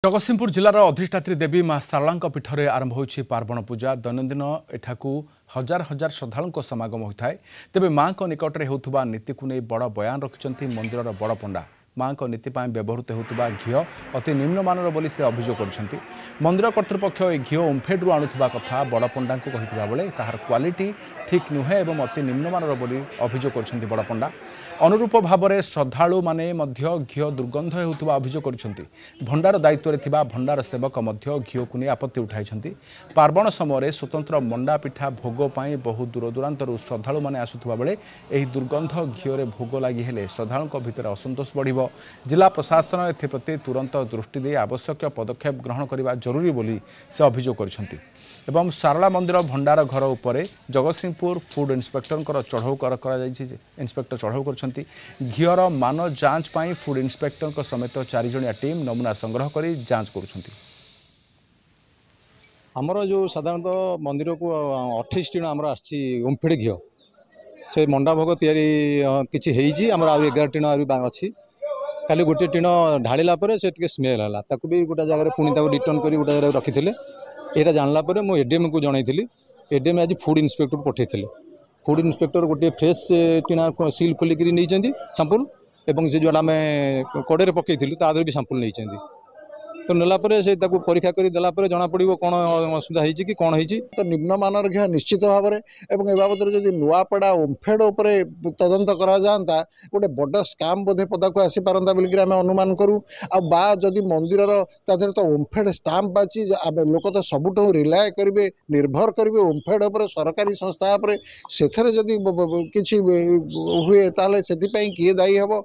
जगतसिंहपुर जिलार अधिष्ठात्री देवी माँ सारला पीठर आरंभ होइछि पार्वण पूजा। दैनंदिन एठाकू हजार हजार श्रद्धालुं समागम होता है। तेबे माँ निकटने होता नीति को नहीं बड़ बयान रखिंट मंदिर बड़ पंडा। माँ नीति व्यवहृत होता घी अति निम्नमानर बोली से अभियोग कर मंदिर कर्तृपक्ष ए घी ओम्फेड्रु आणुवा कथा बड़ पंडा को कही बेले तार क्वालिटी ठीक नुहे एवं अति निम्नमानर बोली अभियोग कर बड़ पंडा। अनुरूप भाव में श्रद्धालु माने घी दुर्गंध होता अभियोग कर भंडार दायित्व में भंडार सेवक घी को नहीं आपत्ति उठाई। पार्वण समय स्वतंत्र मंडा पिठा भोग बहु दूर दूरांतर श्रद्धालु माने आसुवा बेले यह दुर्गंध घीओ भोग लगी हेले श्रद्धालुं भितर असंतोष बढ़। जिला प्रशासन एप्रति तुरंत दृष्टि दे आवश्यक पदक्षेप ग्रहण करने जरूरी बोली से अभियोग कर सारला मंदिर भंडार घर उपर जगतसिंहपुर फूड इन्स्पेक्टर चढ़ऊ इन्स्पेक्टर चढ़ऊ कर घीर मान जांच पाई फूड इन्स्पेक्टर समेत 4 जणिया टीम नमूना संग्रह कर जांच कर आमर जो साधारणतः मंदिर को 28 टीण आमर आमफेड घी से मंडा भोग तैयारी किसी आमर 11 टीण अच्छी खाली गोटे टीण ढाला से स्मेल है ताकू भी गोटे जगह पुणी रिटर्न कर गोटे जगह रखी यहाँ जानला मुझे एडीएम को जनई एडीएम आज फूड इन्स्पेक्टर पठे फूड इन्स्पेक्टर गोटे फ्रेश टीणा सिल खोलिक नहीं सांपुल और से जो आम कड़े पकई तादर भी सांपुल नहीं तो नेलापर से परीक्षा कर देलापर जना पड़ो कौन असुविधा होती कि कौन होती तो निम्नमानर घी निश्चित भाव में ए बाबद जब नुआपड़ा ओम्फेड उपर तदंत करा गोटे बड़ स्काम बोधे पदा को आसी पारंता बोलिक आम अनुमान करूँ आदि मंदिर तादेह तो ओम्फेड स्टाम्प बाची लोक तो सबुठ रिलाय करेंगे निर्भर करेंगे ओम्फेड उपर सरकारी संस्था से जदि किसी हुए ताले से किए दायी हम।